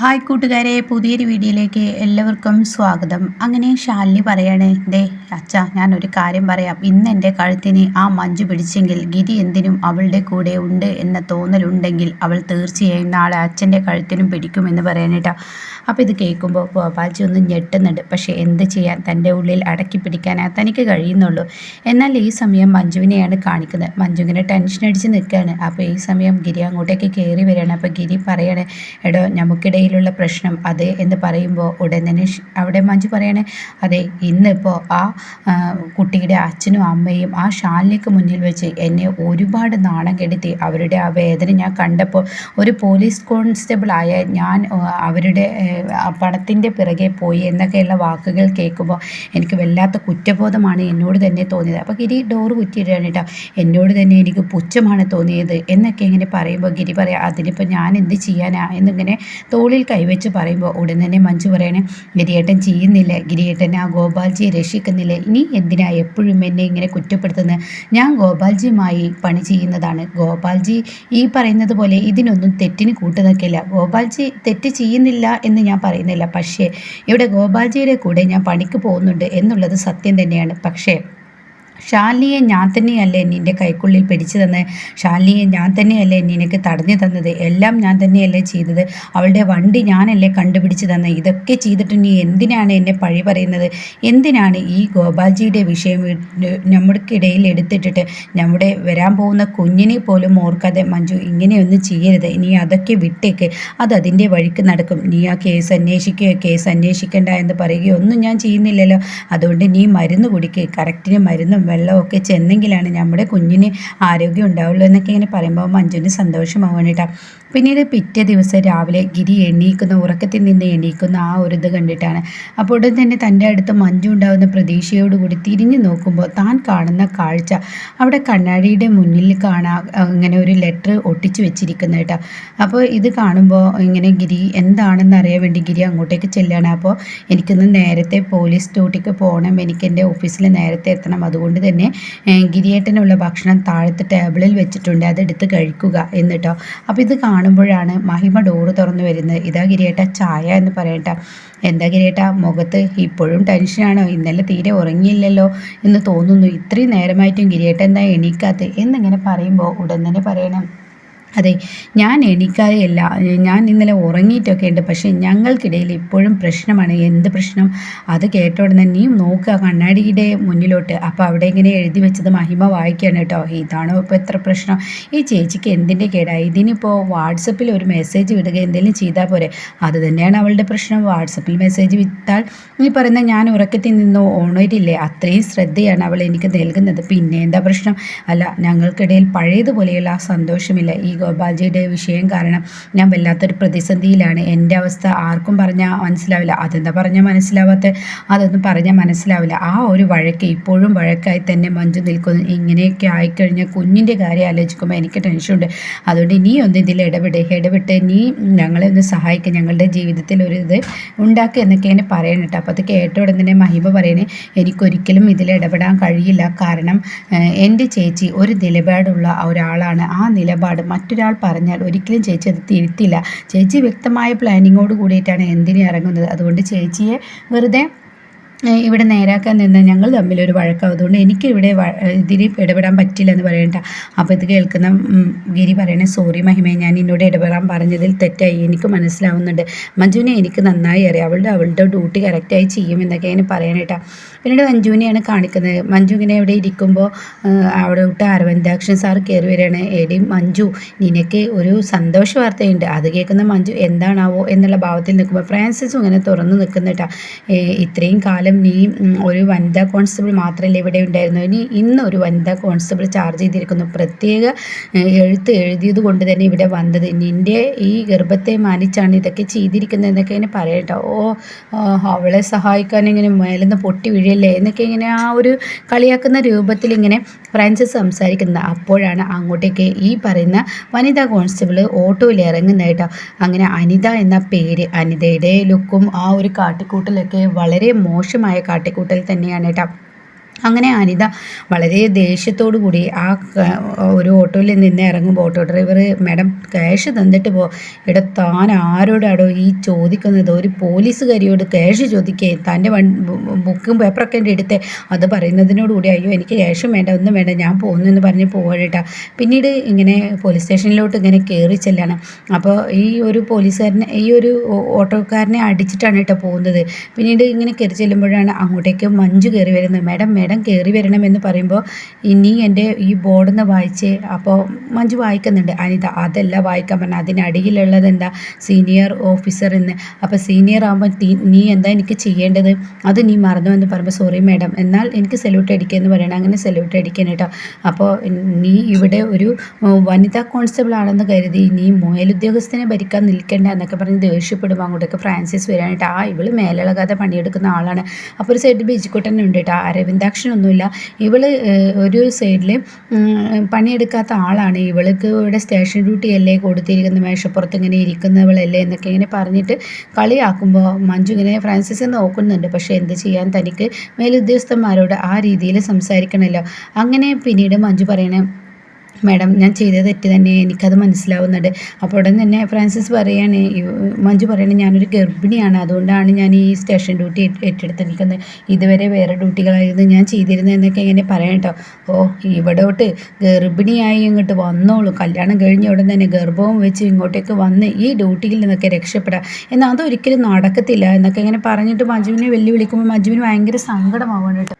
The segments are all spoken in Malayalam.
ഹായ് കൂട്ടുകാരെ, പുതിയൊരു വീഡിയോയിലേക്ക് എല്ലാവർക്കും സ്വാഗതം. അങ്ങനെ ശാലിനി പറയാണ്, ദേ അച്ഛാ, ഞാനൊരു കാര്യം പറയാം. ഇന്ന് എൻ്റെ കഴുത്തിന് ആ മഞ്ജു പിടിച്ചെങ്കിൽ ഗിരി എന്തിനും അവളുടെ കൂടെ ഉണ്ട് എന്ന തോന്നലുണ്ടെങ്കിൽ അവൾ തീർച്ചയായും നാളെ അച്ഛൻ്റെ കഴുത്തിനും പിടിക്കുമെന്ന് പറയാനേട്ടാ. അപ്പോൾ ഇത് കേൾക്കുമ്പോൾ ഗോപാൽജി ഒന്ന് ഞെട്ടുന്നുണ്ട്. പക്ഷേ എന്ത് ചെയ്യാൻ, തൻ്റെ ഉള്ളിൽ അടക്കി പിടിക്കാനേ തനിക്ക് കഴിയുന്നുള്ളൂ. എന്നാൽ ഈ സമയം മഞ്ജുവിനെയാണ് കാണിക്കുന്നത്. മഞ്ജു ഇങ്ങനെ ടെൻഷൻ അടിച്ച് നിൽക്കുകയാണ്. അപ്പോൾ ഈ സമയം ഗിരി അങ്ങോട്ടേക്ക് കയറി വരികയാണ്. അപ്പോൾ ഗിരി പറയാണ്, എടോ നമുക്കിടയിലുള്ള പ്രശ്നം അത് എന്ന് പറയുമ്പോൾ ഉടൻ തന്നെ അവിടെ മഞ്ജു പറയണേ, അതെ ഇന്നിപ്പോൾ ആ കുട്ടിയുടെ അച്ഛനും അമ്മയും ആ ശാലിനിക്ക് മുന്നിൽ വെച്ച് എന്നെ ഒരുപാട് നാണം കെടുത്തി. അവരുടെ ആ വേദന ഞാൻ കണ്ടപ്പോൾ ഒരു പോലീസ് കോൺസ്റ്റബിൾ ആയ ഞാൻ അവരുടെ പണത്തിൻ്റെ പിറകെ പോയി എന്നൊക്കെയുള്ള വാക്കുകൾ കേൾക്കുമ്പോൾ എനിക്ക് വല്ലാത്ത കുറ്റബോധമാണ് എന്നോട് തന്നെ തോന്നിയത്. അപ്പോൾ ഗിരി ഡോറ് കുറ്റിയിടുകയാണ് കേട്ടോ. എന്നോട് തന്നെ എനിക്ക് പുച്ഛമാണ് തോന്നിയത് എന്നൊക്കെ ഇങ്ങനെ പറയുമ്പോൾ ഗിരി പറയാം, അതിനിപ്പോൾ ഞാൻ എന്ത് ചെയ്യാനാ എന്നിങ്ങനെ തോളിൽ കൈവച്ച് പറയുമ്പോൾ ഉടൻ തന്നെ മഞ്ജു പറയണേ, ഗിരിയേട്ടൻ ചെയ്യുന്നില്ല, ഗിരിയേട്ടൻ ആ ഗോപാൽജിയെ രക്ഷിക്കുന്നില്ല, ഇനി എന്തിനാ എപ്പോഴും എന്നെ ഇങ്ങനെ കുറ്റപ്പെടുത്തുന്നത്? ഞാൻ ഗോപാൽജിയുമായി പണി ചെയ്യുന്നതാണ്. ഗോപാൽജി ഈ പറയുന്നത് പോലെ ഇതിനൊന്നും തെറ്റിന് കൂട്ടുനിൽക്കില്ല. ഗോപാൽജി തെറ്റ് ചെയ്യുന്നില്ല എന്ന് ഞാൻ പറയുന്നില്ല. പക്ഷേ ഇവിടെ ഗോപാൽജിയുടെ കൂടെ ഞാൻ പണിക്ക് പോകുന്നുണ്ട് എന്നുള്ളത് സത്യം തന്നെയാണ്. പക്ഷേ ശാലിനിയെ ഞാൻ തന്നെയല്ലേ നിൻ്റെ കൈക്കുള്ളിൽ പിടിച്ചു തന്നത്? ശാലിനിയെ ഞാൻ തന്നെയല്ലേ നിനക്ക് തടഞ്ഞു തന്നത്? എല്ലാം ഞാൻ തന്നെയല്ലേ ചെയ്തത്? അവളുടെ വണ്ടി ഞാനല്ലേ കണ്ടുപിടിച്ച് തന്നത്? ഇതൊക്കെ ചെയ്തിട്ട് നീ എന്തിനാണ് എന്നെ പഴി പറയുന്നത്? എന്തിനാണ് ഈ ഗോപാൽജിയുടെ വിഷയം നമ്മൾക്കിടയിൽ എടുത്തിട്ടിട്ട് നമ്മുടെ വരാൻ പോകുന്ന കുഞ്ഞിനെ പോലും ഓർക്കാതെ മഞ്ജു ഇങ്ങനെയൊന്നും ചെയ്യരുത്. നീ അതൊക്കെ വിട്ടേക്ക്, അത് അതിൻ്റെ വഴിക്ക് നടക്കും. നീ ആ കേസ് അന്വേഷിക്കുകയോ കേസ് അന്വേഷിക്കേണ്ട എന്ന് പറയുകയോ ഒന്നും ഞാൻ ചെയ്യുന്നില്ലല്ലോ. അതുകൊണ്ട് നീ മരുന്ന് കുടിക്കുക, കറക്റ്റിന് മരുന്നും വെള്ളമൊക്കെ ചെന്നെങ്കിലാണ് നമ്മുടെ കുഞ്ഞിന് ആരോഗ്യം ഉണ്ടാവുള്ളൂ എന്നൊക്കെ ഇങ്ങനെ പറയുമ്പോൾ മഞ്ജുവിന് സന്തോഷമാവാൻ കേട്ടോ. പിന്നീട് പിറ്റേ ദിവസം രാവിലെ ഗിരി ഉറക്കത്തിൽ നിന്ന് എണീക്കുന്ന ആ ഒരു ഇത് കണ്ടിട്ടാണ്. അപ്പോൾ ഉടൻ തന്നെ തൻ്റെ അടുത്ത് മഞ്ജു ഉണ്ടാകുന്ന പ്രതീക്ഷയോടുകൂടി തിരിഞ്ഞു നോക്കുമ്പോൾ താൻ കാണുന്ന കാഴ്ച അവിടെ കണ്ണാടിയുടെ മുന്നിൽ ഇങ്ങനെ ഒരു ലെറ്റർ ഒട്ടിച്ചു വെച്ചിരിക്കുന്ന കേട്ടോ. അപ്പോൾ ഇത് കാണുമ്പോൾ ഇങ്ങനെ ഗിരി എന്താണെന്ന് അറിയാൻ വേണ്ടി ഗിരി അങ്ങോട്ടേക്ക് ചെല്ലുകയാണ്. അപ്പോൾ എനിക്കൊന്ന് നേരത്തെ പോലീസ് ഡ്യൂട്ടിക്ക് പോകണം, എനിക്ക് എൻ്റെ ഓഫീസിൽ നേരത്തെ എത്തണം, അതുകൊണ്ട് തന്നെ ഗിരിയേട്ടനുള്ള ഭക്ഷണം താഴത്തെ ടേബിളിൽ വെച്ചിട്ടുണ്ട്, അതെടുത്ത് കഴിക്കുക എന്നിട്ടോ. അപ്പോൾ ഇത് കാണുമ്പോഴാണ് മഹിമ ഡോറ് തുറന്നു വരുന്നത്. ഇതാ ഗിരിയേട്ട ചായ എന്ന് പറയട്ട. എന്താ ഗിരിയേട്ട മുഖത്ത് ഇപ്പോഴും ടെൻഷനാണോ? ഇന്നലെ തീരെ ഉറങ്ങിയില്ലല്ലോ എന്ന് തോന്നുന്നു. ഇത്രയും നേരമായിട്ടും ഗിരിയേട്ട എന്താ എണീക്കാത്ത എന്നിങ്ങനെ പറയുമ്പോൾ ഉടൻ തന്നെ പറയണം, അതെ ഞാൻ എണീക്കാതെയല്ല, ഞാൻ ഇന്നലെ ഉറങ്ങിയിട്ടൊക്കെ ഉണ്ട്, പക്ഷേ ഞങ്ങൾക്കിടയിൽ ഇപ്പോഴും പ്രശ്നമാണ്. എന്ത് പ്രശ്നം? അത് കേട്ട ഉടനെ നീ നോക്കുക കണ്ണാടിയുടെ മുന്നിലോട്ട്. അപ്പോൾ അവിടെ ഇങ്ങനെ എഴുതി വെച്ചത് മഹിമ വായിക്കുകയാണ് കേട്ടോ. ഇതാണോ ഇപ്പോൾ എത്ര പ്രശ്നം? ഈ ചേച്ചിക്ക് എന്തിൻ്റെ കേടായി? ഇതിനിപ്പോൾ വാട്സപ്പിൽ ഒരു മെസ്സേജ് വിടുക എന്തെങ്കിലും ചെയ്താൽ പോരെ? അത് തന്നെയാണ് അവളുടെ പ്രശ്നം. വാട്സപ്പിൽ മെസ്സേജ് വിട്ടാൽ ഈ പറയുന്ന ഞാൻ ഉറക്കത്തിൽ നിന്നോ ഓണരില്ലേ, അത്രയും ശ്രദ്ധയാണ് അവൾ എനിക്ക് നൽകുന്നത്. പിന്നെ എന്താ പ്രശ്നം? അല്ല, ഞങ്ങൾക്കിടയിൽ പഴയതുപോലെയുള്ള ആ സന്തോഷമില്ല. ഈ ഗോപാൽജിയുടെ വിഷയം കാരണം ഞാൻ വല്ലാത്തൊരു പ്രതിസന്ധിയിലാണ്. എൻ്റെ അവസ്ഥ ആർക്കും പറഞ്ഞാൽ മനസ്സിലാവില്ല. അതെന്താ പറഞ്ഞാൽ മനസ്സിലാവാത്ത? അതൊന്നും പറഞ്ഞാൽ മനസ്സിലാവില്ല. ആ ഒരു വഴക്ക് ഇപ്പോഴും വഴക്കായി തന്നെ മഞ്ജു നിൽക്കുന്നു. ഇങ്ങനെയൊക്കെ ആയിക്കഴിഞ്ഞാൽ കുഞ്ഞിൻ്റെ കാര്യം ആലോചിക്കുമ്പോൾ എനിക്ക് ടെൻഷനുണ്ട്. അതുകൊണ്ട് നീ ഒന്ന് ഇതിൽ ഇടപെട്ട് നീ ഞങ്ങളെ ഒന്ന് സഹായിക്കുക, ഞങ്ങളുടെ ജീവിതത്തിൽ ഒരു ഇത് ഉണ്ടാക്കുക എന്നൊക്കെ എന്നെ പറയണം കേട്ടോ. അപ്പോൾ അത് കേട്ട ഉടൻ തന്നെ മഹിമ പറയണേ, എനിക്കൊരിക്കലും ഇതിൽ ഇടപെടാൻ കഴിയില്ല. കാരണം എൻ്റെ ചേച്ചി ഒരു നിലപാടുള്ള ഒരാളാണ്. ആ നിലപാട് മറ്റൊരാൾ പറഞ്ഞാൽ ഒരിക്കലും ചേച്ചി അത് തിരുത്തില്ല. ചേച്ചി വ്യക്തമായ പ്ലാനിങ്ങോട് കൂടിയിട്ടാണ് എന്തിനും ഇറങ്ങുന്നത്. അതുകൊണ്ട് ചേച്ചിയെ വെറുതെ ഇവിടെ നേരാക്കാൻ നിന്ന് ഞങ്ങൾ തമ്മിലൊരു വഴക്കാവും. അതുകൊണ്ട് എനിക്കിവിടെ ഇതിൽ ഇടപെടാൻ പറ്റില്ല എന്ന് പറയണ്ട. അപ്പോൾ ഇത് കേൾക്കുന്ന ഗിരി പറയണേ, സോറി മഹിമയെ, ഞാൻ എന്നോട് ഇടപെടാൻ പറഞ്ഞതിൽ തെറ്റായി, എനിക്ക് മനസ്സിലാവുന്നുണ്ട്. മഞ്ജുവിനെ എനിക്ക് നന്നായി അറിയാം, അവളുടെ ഡ്യൂട്ടി കറക്റ്റായി ചെയ്യുമെന്നൊക്കെ അതിന് പറയണേട്ടാ. പിന്നീട് മഞ്ജുവിനെയാണ് കാണിക്കുന്നത്. മഞ്ജു ഇങ്ങനെ ഇവിടെ ഇരിക്കുമ്പോൾ അവിടെ വിട്ട് അരവിന്ദാക്ഷൻ സാർ കയറി വരികയാണ്. എടി മഞ്ജു, നിനക്ക് ഒരു സന്തോഷ വാർത്തയുണ്ട്. അത് കേൾക്കുന്ന മഞ്ജു എന്താണാവോ എന്നുള്ള ഭാവത്തിൽ നിൽക്കുമ്പോൾ ഫ്രാൻസിസും ഇങ്ങനെ തുറന്നു നിൽക്കുന്നിട്ടാ. ഇത്രയും കാലം നീ ഒരു വനിതാ കോൺസ്റ്റബിൾ മാത്രമല്ലേ ഇവിടെ ഉണ്ടായിരുന്നു, ഇനി ഇന്ന് ഒരു വനിതാ കോൺസ്റ്റബിൾ ചാർജ് ചെയ്തിരിക്കുന്നു. പ്രത്യേക എഴുതിയത് കൊണ്ട് തന്നെ ഇവിടെ വന്നത്. നിൻ്റെ ഈ ഗർഭത്തെ മാനിച്ചാണ് ഇതൊക്കെ ചെയ്തിരിക്കുന്നത് എന്നൊക്കെ ഇങ്ങനെ പറയട്ടോ. അവളെ സഹായിക്കാൻ ഇങ്ങനെ മേലെന്ന് പൊട്ടി വീഴല്ലേ എന്നൊക്കെ ഇങ്ങനെ ആ ഒരു കളിയാക്കുന്ന രൂപത്തിൽ ഇങ്ങനെ ഫ്രാൻസിസ് സംസാരിക്കുന്നത്. അപ്പോഴാണ് അങ്ങോട്ടേക്ക് ഈ പറയുന്ന വനിതാ കോൺസ്റ്റബിൾ ഓട്ടോയിൽ ഇറങ്ങുന്നത് കേട്ടോ. അങ്ങനെ അനിത എന്ന പേര്, അനിതയുടെ ലുക്കും ആ ഒരു കാട്ടിക്കൂട്ടലൊക്കെ വളരെ മോശമായ കാട്ടിക്കൂട്ടൽ തന്നെയാണ് കേട്ടോ. അങ്ങനെ അനിത വളരെ ദേഷ്യത്തോടു കൂടി ഒരു ഓട്ടോയിൽ നിന്ന് ഇറങ്ങുമ്പോൾ ഓട്ടോ ഡ്രൈവർ, മാഡം ക്യാഷ് തന്നിട്ട് പോ. ഇവിടെ താൻ ആരോടാടോ ഈ ചോദിക്കുന്നത്? ഒരു പോലീസുകാരിയോട് ക്യാഷ് ചോദിക്കേ? തൻ്റെ ബുക്കും പേപ്പറൊക്കെ എൻ്റെ എടുത്ത് അത് പറയുന്നതിനോടുകൂടി അയ്യോ എനിക്ക് ക്യാഷും വേണ്ട, ഒന്നും വേണ്ട, ഞാൻ പോകുന്നു എന്ന് പറഞ്ഞ് പോകണേട്ടാ. പിന്നീട് ഇങ്ങനെ പോലീസ് സ്റ്റേഷനിലോട്ട് ഇങ്ങനെ കയറി ചെല്ലാണ്. അപ്പോൾ ഈ ഒരു പോലീസുകാരനെ, ഈ ഒരു ഓട്ടോക്കാരനെ അടിച്ചിട്ടാണ് കേട്ടോ പോകുന്നത്. പിന്നീട് ഇങ്ങനെ കയറി ചെല്ലുമ്പോഴാണ് അങ്ങോട്ടേക്ക് മഞ്ജു കയറി വരുന്നത്. മാഡം കയറി വരണമെന്ന് പറയുമ്പോൾ ഇനി എൻ്റെ ഈ ബോർഡൊന്ന് വായിച്ചേ. അപ്പോൾ മഞ്ജു വായിക്കുന്നുണ്ട്. അനിത അതല്ല വായിക്കാൻ പറഞ്ഞാൽ അതിനടിയിലുള്ളത് എന്താ, സീനിയർ ഓഫീസർ എന്ന്. അപ്പോൾ സീനിയർ ആകുമ്പോൾ നീ എന്താ എനിക്ക് ചെയ്യേണ്ടത്, അത് നീ മറന്നു എന്ന് പറയുമ്പോൾ സോറി മാഡം, എന്നാൽ എനിക്ക് സല്യൂട്ട് അടിക്കുക പറയണം. അങ്ങനെ സല്യൂട്ട് അടിക്കാൻ കേട്ടോ. അപ്പോൾ നീ ഇവിടെ ഒരു വനിതാ കോൺസ്റ്റബിൾ ആണെന്ന് കരുതി നീ മേലുദ്യോഗസ്ഥനെ ഭരിക്കാൻ നിൽക്കേണ്ട എന്നൊക്കെ പറഞ്ഞ് ദേഷ്യപ്പെടുമ്പോൾ അങ്ങോട്ടേക്ക് ഫ്രാൻസിസ് വരാനായിട്ട്. ഇവള് മേലിളകാതെ പണിയെടുക്കുന്ന ആളാണ്. അപ്പോൾ ഒരു സൈഡിൽ ബിജിക്കുട്ടൻ ഉണ്ട് കേട്ടോ. അരവിന്ദാക്ഷനൊന്നുമില്ല. ഇവള് ഒരു സൈഡിൽ പണിയെടുക്കാത്ത ആളാണ്. ഇവൾക്ക് ഇവിടെ സ്റ്റേഷൻ ഡ്യൂട്ടി അല്ലേ കൊടുത്തിരിക്കുന്ന, മേശപ്പുറത്ത് ഇങ്ങനെ ഇരിക്കുന്നവളല്ലേ എന്നൊക്കെ ഇങ്ങനെ പറഞ്ഞിട്ട് കളിയാക്കുമ്പോൾ മഞ്ജു ഇങ്ങനെ ഫ്രാൻസിസ് നോക്കുന്നുണ്ട്. പക്ഷേ എന്ത് ചെയ്യാൻ, തനിക്ക് മേലുദ്യോഗസ്ഥന്മാരോട് ആ രീതിയിൽ സംസാരിക്കണമല്ലോ. അങ്ങനെ പിന്നീട് മഞ്ജു പറയണേ, മാഡം ഞാൻ ചെയ്ത തെറ്റ് തന്നെ, എനിക്കത് മനസ്സിലാവുന്നുണ്ട്. അപ്പോൾ ഉടൻ തന്നെ ഫ്രാൻസിസ് പറയാണ്, മഞ്ജു പറയണേ, ഞാനൊരു ഗർഭിണിയാണ്, അതുകൊണ്ടാണ് ഞാൻ ഈ സ്റ്റേഷൻ ഡ്യൂട്ടി ഏറ്റെടുത്തിരിക്കുന്നത്. ഇതുവരെ വേറെ ഡ്യൂട്ടികളായിരുന്നു ഞാൻ ചെയ്തിരുന്നത് എന്നൊക്കെ ഇങ്ങനെ പറയാം കേട്ടോ. ഇവിടോട്ട് ഗർഭിണിയായി ഇങ്ങോട്ട് വന്നോളൂ, കല്യാണം കഴിഞ്ഞ ഉടൻ തന്നെ ഗർഭവും വെച്ച് ഇങ്ങോട്ടേക്ക് വന്ന് ഈ ഡ്യൂട്ടിയിൽ നിന്നൊക്കെ രക്ഷപ്പെടാം, എന്നാൽ അതൊരിക്കലും നടക്കത്തില്ല എന്നൊക്കെ ഇങ്ങനെ പറഞ്ഞിട്ട് മഞ്ജുവിനെ വെല്ലുവിളിക്കുമ്പോൾ മഞ്ജുവിന് ഭയങ്കര സങ്കടമാവാണ് കേട്ടോ.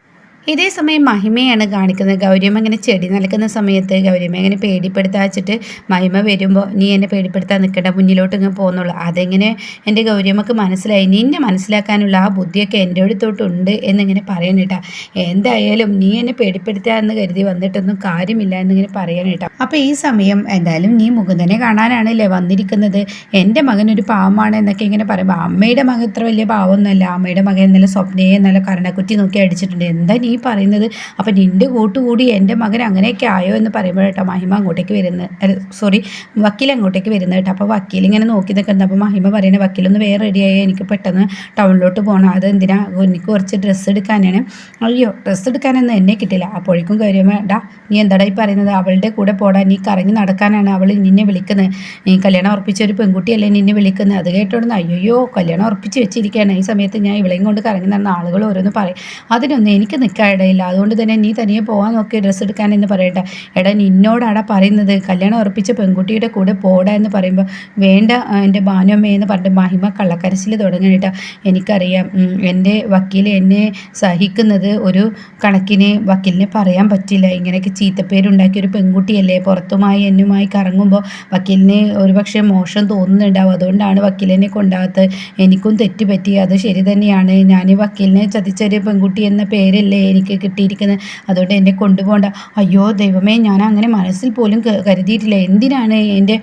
ഇതേ സമയം മഹിമയാണ് കാണിക്കുന്നത്. ഗൗരിയമ്മ ഇങ്ങനെ ചെടി നൽകുന്ന സമയത്ത് ഗൗരിയമ്മ ഇങ്ങനെ പേടിപ്പെടുത്താൻ വെച്ചിട്ട് മഹിമ വരുമ്പോൾ, നീ എന്നെ പേടിപ്പെടുത്താൻ നിൽക്കേണ്ട, മുന്നിലോട്ട് ഇങ്ങനെ പോകുന്നുള്ളൂ. അതെങ്ങനെ എൻ്റെ ഗൗരിയമ്മക്ക് മനസ്സിലായി, നിന്നെ മനസ്സിലാക്കാനുള്ള ആ ബുദ്ധിയൊക്കെ എൻ്റെ അടുത്തോട്ടുണ്ട് എന്നിങ്ങനെ പറയണേട്ടാ. എന്തായാലും നീ എന്നെ പേടിപ്പെടുത്തുക എന്ന് കരുതി വന്നിട്ടൊന്നും കാര്യമില്ല എന്നിങ്ങനെ പറയണേട്ടാ. അപ്പോൾ ഈ സമയം എന്തായാലും നീ മുകുന്ദനെ കാണാനാണല്ലേ വന്നിരിക്കുന്നത്, എൻ്റെ മകനൊരു പാവമാണ് എന്നൊക്കെ ഇങ്ങനെ പറയുമ്പോൾ, അമ്മയുടെ മകൻ ഇത്ര വലിയ പാവമൊന്നുമല്ല, അമ്മയുടെ മകൻ ഇന്നലെ സ്വപ്നയെ നല്ല കരണക്കുറ്റി നോക്കി അടിച്ചിട്ടുണ്ട്, എന്താ നീ പറയുന്നത്? അപ്പം നിൻ്റെ കൂട്ടുകൂടി എൻ്റെ മകൻ അങ്ങനെയൊക്കെ ആയോ എന്ന് പറയുമ്പോഴേട്ടോ മഹിമ അങ്ങോട്ടേക്ക് വരുന്നത്, വക്കീൽ അങ്ങോട്ടേക്ക് വരുന്നത് കേട്ടോ. അപ്പോൾ വക്കീൽ ഇങ്ങനെ നോക്കി നിൽക്കുന്നത്. അപ്പോൾ മഹിമ പറയുന്നത്, വക്കീലൊന്ന് വേറെ റെഡിയായി, എനിക്ക് പെട്ടെന്ന് ടൗണിലോട്ട് പോകണം, അതെന്തിനാ, എനിക്ക് കുറച്ച് ഡ്രസ്സ് എടുക്കാനാണ്. അയ്യോ ഡ്രസ്സ് എടുക്കാനൊന്നും എന്നെ കിട്ടില്ല. അപ്പോഴേക്കും കഴിയുമ്പോൾ, നീ എന്താടാ ഈ പറയുന്നത്, അവളുടെ കൂടെ പോടാ, നീ കറങ്ങി നടക്കാനാണ് അവൾ നിന്നെ വിളിക്കുന്നത്, നീ കല്യാണം ഉറപ്പിച്ച ഒരു പെൺകുട്ടിയല്ലേ നിന്നെ വിളിക്കുന്നത്. അത് കേട്ടോടുന്ന് അയ്യോ കല്യാണം ഉറപ്പിച്ച് വെച്ചിരിക്കുകയാണ്, ഈ സമയത്ത് ഞാൻ ഇവളെയും കൊണ്ട് കറങ്ങി നടന്ന ആളുകൾ ഓരോന്ന് പറയും, അതിനൊന്നും എനിക്ക് നിൽക്കാൻ ഇടയില്ല, അതുകൊണ്ട് തന്നെ നീ തനിയെ പോകാൻ നോക്കി ഡ്രസ്സ് എടുക്കാനെന്ന് പറയട്ടെ. എടാ നിന്നോടാടാ പറയുന്നത്, കല്യാണം ഉറപ്പിച്ച പെൺകുട്ടിയുടെ കൂടെ പോടാ എന്ന് പറയുമ്പോൾ, വേണ്ട എൻ്റെ ഭാനുമ്മ എന്ന് പറഞ്ഞിട്ട് മഹിമ കള്ളക്കരച്ചിൽ തുടങ്ങിയിട്ടാ. എനിക്കറിയാം എൻ്റെ വക്കീൽ എന്നെ സഹിക്കുന്നത് ഒരു കണക്കിന് വക്കീലിനെ പറയാൻ പറ്റില്ല, ഇങ്ങനെയൊക്കെ ചീത്തപ്പേരുണ്ടാക്കിയ ഒരു പെൺകുട്ടിയല്ലേ, പുറത്തുമായി എന്നുമായി കറങ്ങുമ്പോൾ വക്കീലിന് ഒരുപക്ഷെ മോശം തോന്നുന്നുണ്ടാവും, അതുകൊണ്ടാണ് വക്കീലിനെ കൊണ്ടാകത്ത്, എനിക്കും തെറ്റുപറ്റി, അത് ശരി തന്നെയാണ്, ഞാൻ വക്കീലിനെ ചതിച്ചൊരു പെൺകുട്ടി എന്ന പേരല്ലേ എനിക്ക് കിട്ടിയിരിക്കുന്നത്, അതുകൊണ്ട് എന്നെ കൊണ്ടുപോകണ്ട. അയ്യോ ദൈവമേ, ഞാൻ അങ്ങനെ മനസ്സിൽ പോലും കരുതിയിട്ടില്ല, എന്തിനാണ് എൻ്റെ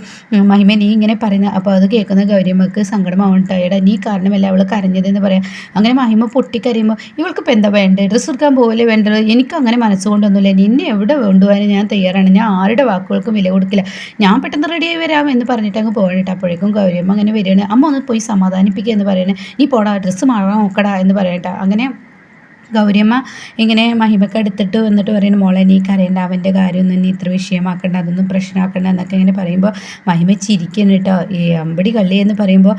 മഹിമ നീ ഇങ്ങനെ പറയുന്നത്? അപ്പോൾ അത് കേൾക്കുന്ന ഗൗരിയമ്മക്ക് സങ്കടമാവണ്ട. എടാ നീ കാരണമല്ല അവൾ കരഞ്ഞതെന്ന് പറയാം. അങ്ങനെ മഹിമ പൊട്ടിക്കരയുമ്പോൾ, ഇവൾക്ക് ഇപ്പം എന്താ വേണ്ടത്, ഡ്രസ്സ് എടുക്കാൻ പോകല്ലേ വേണ്ടത്, എനിക്കങ്ങനെ മനസ്സുകൊണ്ടൊന്നുമില്ല, നിന്നെ എവിടെ കൊണ്ടുപോകാനും ഞാൻ തയ്യാറാണ്, ഞാൻ ആരുടെ വാക്കുകൾക്കും വില കൊടുക്കില്ല, ഞാൻ പെട്ടെന്ന് റെഡിയായി വരാം എന്ന് പറഞ്ഞിട്ട് അങ്ങ് പോകണിട്ട്. അപ്പോഴേക്കും ഗൗരിയമ്മ അങ്ങനെ വരികയാണ്. അമ്മ ഒന്ന് പോയി സമാധാനിപ്പിക്കുക എന്ന് പറയണേ, നീ പോടാ ഡ്രസ്സ് മാറാൻ നോക്കടാ എന്ന് പറയട്ടെ. അങ്ങനെ ഗൗരിയമ്മ ഇങ്ങനെ മഹിമക്ക് എടുത്തിട്ട് വന്നിട്ട് പറയുന്നു, മോളെ നീ കരയേണ്ട, അവൻ്റെ കാര്യമൊന്നും നീ ഇത്ര വിഷയമാക്കണ്ട, അതൊന്നും പ്രശ്നമാക്കണ്ട എന്നൊക്കെ ഇങ്ങനെ പറയുമ്പോൾ മഹിമ ചിരിക്കുന്നു കേട്ടോ. ഈ അമ്പടി കള്ളി എന്ന് പറയുമ്പോൾ,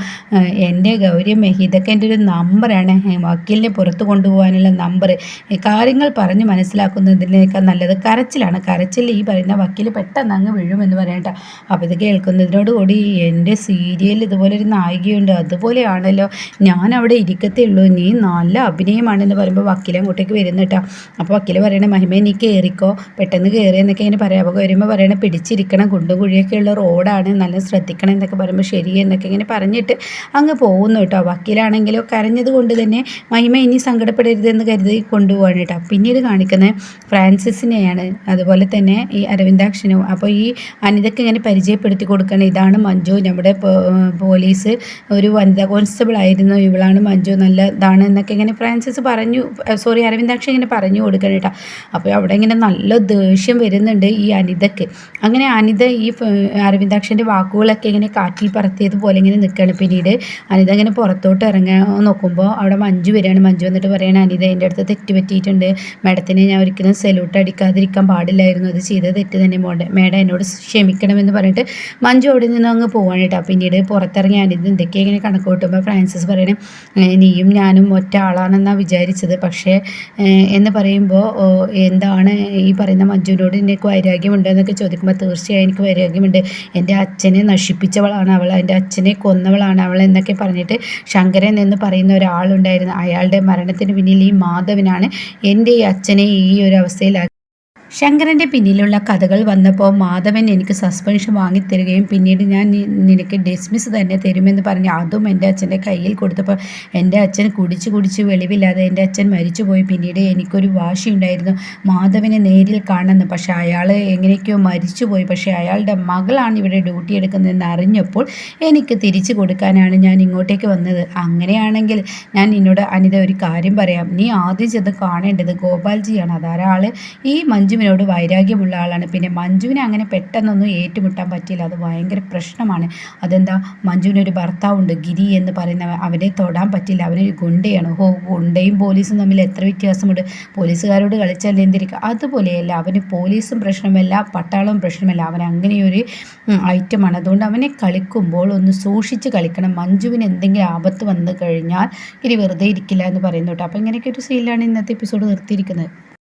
എൻ്റെ ഗൗരിയമ്മ ഇതൊക്കെ എൻ്റെ ഒരു നമ്പറാണ്, വക്കീലിനെ പുറത്ത് കൊണ്ടുപോകാനുള്ള നമ്പർ, കാര്യങ്ങൾ പറഞ്ഞ് മനസ്സിലാക്കുന്നതിനേക്കാൾ നല്ലത് കരച്ചിലാണ്, കരച്ചിൽ ഈ പറയുന്ന വക്കീൽ പെട്ടെന്ന് അങ്ങ് വീഴുമെന്ന് പറയട്ടോ. അപ്പോൾ ഇത് കേൾക്കുന്നതിനോട് കൂടി എൻ്റെ സീരിയൽ ഇതുപോലൊരു നായികയുണ്ട്, അതുപോലെയാണല്ലോ, ഞാൻ അവിടെ ഇരിക്കത്തേ ഉള്ളൂ, നീ നല്ല അഭിനയമാണെന്ന് പറയുമ്പോൾ വക്കീൽ അങ്ങോട്ടേക്ക് വരുന്നു കേട്ടോ. അപ്പോൾ വക്കീൽ പറയണേ, മഹിമ നീ കയറിക്കോ, പെട്ടെന്ന് കയറി എന്നൊക്കെ ഇങ്ങനെ പറയാം. അപ്പോൾ വരുമ്പോൾ പറയണേ, പിടിച്ചിരിക്കണം, കുണ്ടും കുഴിയൊക്കെയുള്ള റോഡാണ്, നല്ല ശ്രദ്ധിക്കണം എന്നൊക്കെ പറയുമ്പോൾ ശരി എന്നൊക്കെ ഇങ്ങനെ പറഞ്ഞിട്ട് അങ്ങ് പോകുന്നു കേട്ടോ. വക്കീലാണെങ്കിലോ കരഞ്ഞത് കൊണ്ട് തന്നെ മഹിമ ഇനി സങ്കടപ്പെടരുതെന്ന് കരുതി കൊണ്ടുപോവാണ് കേട്ടോ. പിന്നീട് കാണിക്കുന്നത് ഫ്രാൻസിസിനെയാണ്, അതുപോലെ തന്നെ ഈ അരവിന്ദാക്ഷനും. അപ്പോൾ ഈ അനിതയ്ക്ക് ഇങ്ങനെ പരിചയപ്പെടുത്തി കൊടുക്കണം, ഇതാണ് മഞ്ജു, നമ്മുടെ പോലീസ് ഒരു വനിതാ കോൺസ്റ്റബിൾ ആയിരുന്നു, ഇവളാണ് മഞ്ജു, നല്ല ഇതാണ് എന്നൊക്കെ ഇങ്ങനെ ഫ്രാൻസിസ് പറഞ്ഞു സോറി അരവിന്ദാക്ഷൻ ഇങ്ങനെ പറഞ്ഞു കൊടുക്കണം കേട്ടോ. അപ്പോൾ അവിടെ ഇങ്ങനെ നല്ല ദേഷ്യം വരുന്നുണ്ട് ഈ അനിതയ്ക്ക്. അങ്ങനെ അനിത ഈ അരവിന്ദാക്ഷൻ്റെ വാക്കുകളൊക്കെ ഇങ്ങനെ കാറ്റിൽ പറത്തിയതുപോലെ ഇങ്ങനെ നിൽക്കുകയാണ്. പിന്നീട് അനിത ഇങ്ങനെ പുറത്തോട്ട് ഇറങ്ങാൻ നോക്കുമ്പോൾ അവിടെ മഞ്ജു വരികയാണ്. മഞ്ജു വന്നിട്ട് പറയുകയാണ്, അനിത എൻ്റെ അടുത്ത് തെറ്റ് പറ്റിയിട്ടുണ്ട്, മാഡത്തിനെ ഞാൻ ഒരിക്കലും സല്യൂട്ട് അടിക്കാതിരിക്കാൻ പാടില്ലായിരുന്നു, അത് ചെയ്ത തെറ്റ് തന്നെ മാഡം എന്നോട് ക്ഷമിക്കണമെന്ന് പറഞ്ഞിട്ട് മഞ്ജു അവിടെ നിന്ന് അങ്ങ് പോവാണ് കേട്ടോ. പിന്നീട് പുറത്തിറങ്ങി അനിത എന്തൊക്കെയാണ് ഇങ്ങനെ കണക്ക് കൂട്ടുമ്പോൾ ഫ്രാൻസിസ് പറയണേ, നീയും ഞാനും ഒറ്റ ആളാണെന്നാണ് വിചാരിച്ചത്, പക്ഷേ എന്ന് പറയുമ്പോൾ എന്താണ് ഈ പറയുന്ന മഞ്ജുവിനോട് എനിക്ക് വൈരാഗ്യമുണ്ടോ എന്നൊക്കെ ചോദിക്കുമ്പോൾ തീർച്ചയായും എനിക്ക് വൈരാഗ്യമുണ്ട്, എൻ്റെ അച്ഛനെ നശിപ്പിച്ചവളാണ് അവൾ, എൻ്റെ അച്ഛനെ കൊന്നവളാണ് അവൾ എന്നൊക്കെ പറഞ്ഞിട്ട് ശങ്കരൻ എന്ന് പറയുന്ന ഒരാളുണ്ടായിരുന്നു. അയാളുടെ മരണത്തിന് പിന്നിൽ ഈ മാധവനാണ് എൻ്റെ ഈ അച്ഛനെ ഈ ഒരു അവസ്ഥയിലാക്കി. ശങ്കരൻ്റെ പിന്നിലുള്ള കഥകൾ വന്നപ്പോൾ മാധവൻ എനിക്ക് സസ്പെൻഷൻ വാങ്ങിത്തരികയും പിന്നീട് ഞാൻ നിനക്ക് ഡിസ്മിസ് തന്നെ തരുമെന്ന് പറഞ്ഞ് അതും എൻ്റെ അച്ഛൻ്റെ കയ്യിൽ കൊടുത്തപ്പോൾ എൻ്റെ അച്ഛൻ കുടിച്ച് വെളിവില്ലാതെ എൻ്റെ അച്ഛൻ മരിച്ചുപോയി. പിന്നീട് എനിക്കൊരു വാശിയുണ്ടായിരുന്നു മാധവനെ നേരിൽ കാണുന്നു, പക്ഷേ അയാൾ എങ്ങനെയൊക്കെയോ മരിച്ചുപോയി. പക്ഷേ അയാളുടെ മകളാണ് ഇവിടെ ഡ്യൂട്ടി എടുക്കുന്നതെന്ന് അറിഞ്ഞപ്പോൾ എനിക്ക് തിരിച്ചു കൊടുക്കാനാണ് ഞാൻ ഇങ്ങോട്ടേക്ക് വന്നത്. അങ്ങനെയാണെങ്കിൽ ഞാൻ നിന്നോട് അനിത ഒരു കാര്യം പറയാം, നീ ആദ്യം ചെന്ന് കാണേണ്ടത് ഗോപാൽജിയാണ്. അതാരാൾ ഈ മഞ്ജുവിനോട് വൈരാഗ്യമുള്ള ആളാണ്. പിന്നെ മഞ്ജുവിനെ അങ്ങനെ പെട്ടെന്നൊന്നും ഏറ്റുമുട്ടാൻ പറ്റില്ല, അത് ഭയങ്കര പ്രശ്നമാണ്. അതെന്താ, മഞ്ജുവിനൊരു ഭർത്താവുണ്ട് ഗിരി എന്ന് പറയുന്നവൻ, അവനെ തൊടാൻ പറ്റില്ല, അവനൊരു ഗുണ്ടയാണ്. ഗുണ്ടയും പോലീസും തമ്മിൽ എത്ര വ്യത്യാസമുണ്ട്, പോലീസുകാരോട് കളിച്ചാൽ എന്തിരിക്കുക, അതുപോലെയല്ല അവന് പോലീസും പ്രശ്നമല്ല പട്ടാളവും പ്രശ്നമല്ല, അവൻ അങ്ങനെയൊരു ഐറ്റമാണ്. അതുകൊണ്ട് അവനെ കളിക്കുമ്പോൾ ഒന്ന് സൂക്ഷിച്ച് കളിക്കണം. മഞ്ജുവിന് എന്തെങ്കിലും ആപത്ത് വന്നു കഴിഞ്ഞാൽ ഗിരി വെറുതെ ഇരിക്കില്ല എന്ന് പറയുന്നു കേട്ടോ. അപ്പോൾ ഇങ്ങനെയൊക്കെ ഒരു സീനിലാണ് ഇന്നത്തെ എപ്പിസോഡ് നിർത്തിയിരിക്കുന്നത്.